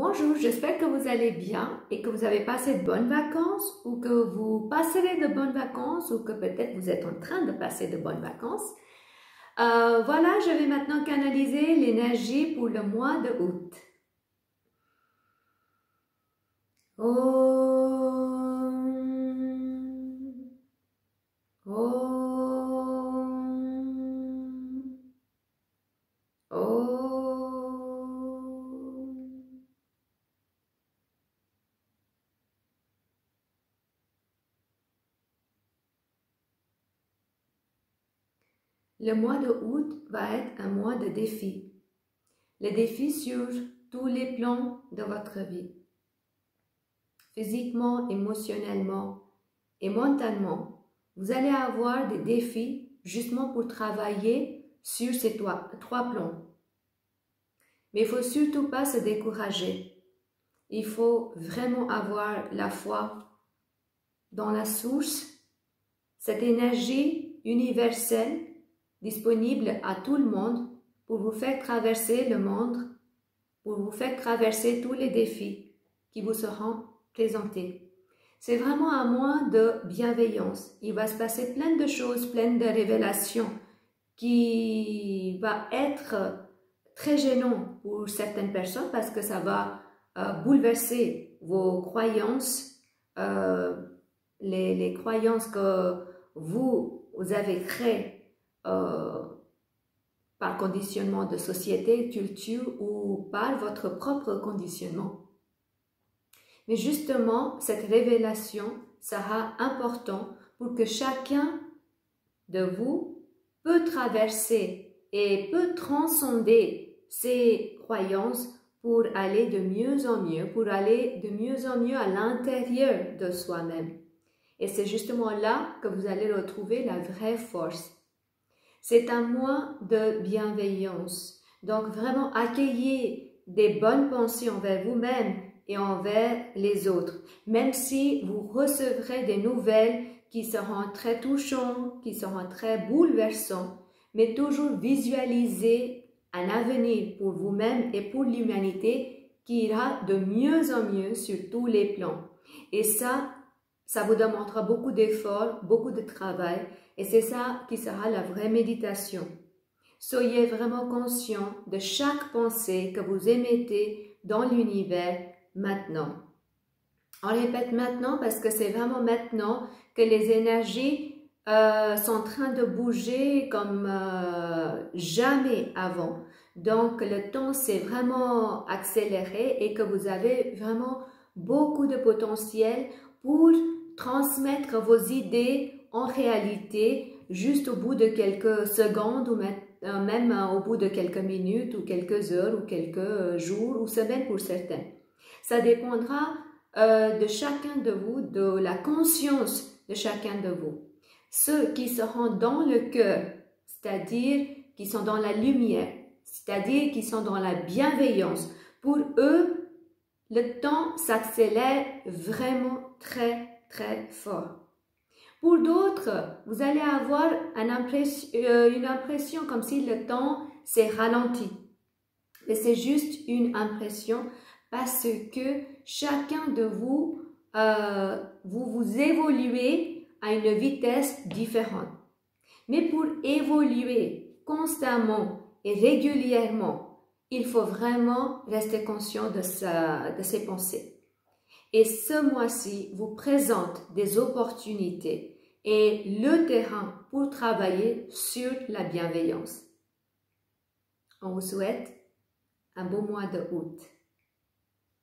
Bonjour, j'espère que vous allez bien et que vous avez passé de bonnes vacances ou que vous passerez de bonnes vacances ou que peut-être vous êtes en train de passer de bonnes vacances. Voilà, je vais maintenant canaliser l'énergie pour le mois de août. Om. Om. Om. Le mois de août va être un mois de défis. Les défis sur tous les plans de votre vie. Physiquement, émotionnellement et mentalement, vous allez avoir des défis justement pour travailler sur ces trois plans. Mais il ne faut surtout pas se décourager. Il faut vraiment avoir la foi dans la source, cette énergie universelle disponible à tout le monde pour vous faire traverser le monde, pour vous faire traverser tous les défis qui vous seront présentés. C'est vraiment un mois de bienveillance. Il va se passer plein de choses, plein de révélations qui va être très gênant pour certaines personnes parce que ça va bouleverser vos croyances, les croyances que vous avez créées par conditionnement de société, culture ou par votre propre conditionnement. Mais justement, cette révélation sera importante pour que chacun de vous peut traverser et peut transcender ses croyances pour aller de mieux en mieux, pour aller de mieux en mieux à l'intérieur de soi-même. Et c'est justement là que vous allez retrouver la vraie force. C'est un mois de bienveillance. Donc vraiment accueillez des bonnes pensées envers vous-même et envers les autres. Même si vous recevrez des nouvelles qui seront très touchantes, qui seront très bouleversantes, mais toujours visualisez un avenir pour vous-même et pour l'humanité qui ira de mieux en mieux sur tous les plans. Et ça vous demandera beaucoup d'efforts, beaucoup de travail, et c'est ça qui sera la vraie méditation. Soyez vraiment conscient de chaque pensée que vous émettez dans l'univers maintenant. On répète maintenant parce que c'est vraiment maintenant que les énergies sont en train de bouger comme jamais avant. Donc le temps s'est vraiment accéléré et que vous avez vraiment beaucoup de potentiel pour transmettre vos idées en réalité juste au bout de quelques secondes ou même au bout de quelques minutes ou quelques heures ou quelques jours ou semaines pour certains. Ça dépendra de chacun de vous, de la conscience de chacun de vous. Ceux qui seront dans le cœur, c'est-à-dire qui sont dans la lumière, c'est-à-dire qui sont dans la bienveillance, pour eux, le temps s'accélère vraiment très fort. Pour d'autres, vous allez avoir une impression comme si le temps s'est ralenti. Mais c'est juste une impression parce que chacun de vous, vous évoluez à une vitesse différente. Mais pour évoluer constamment et régulièrement, il faut vraiment rester conscient de ses pensées. Et ce mois-ci vous présente des opportunités et le terrain pour travailler sur la bienveillance. On vous souhaite un beau mois de août.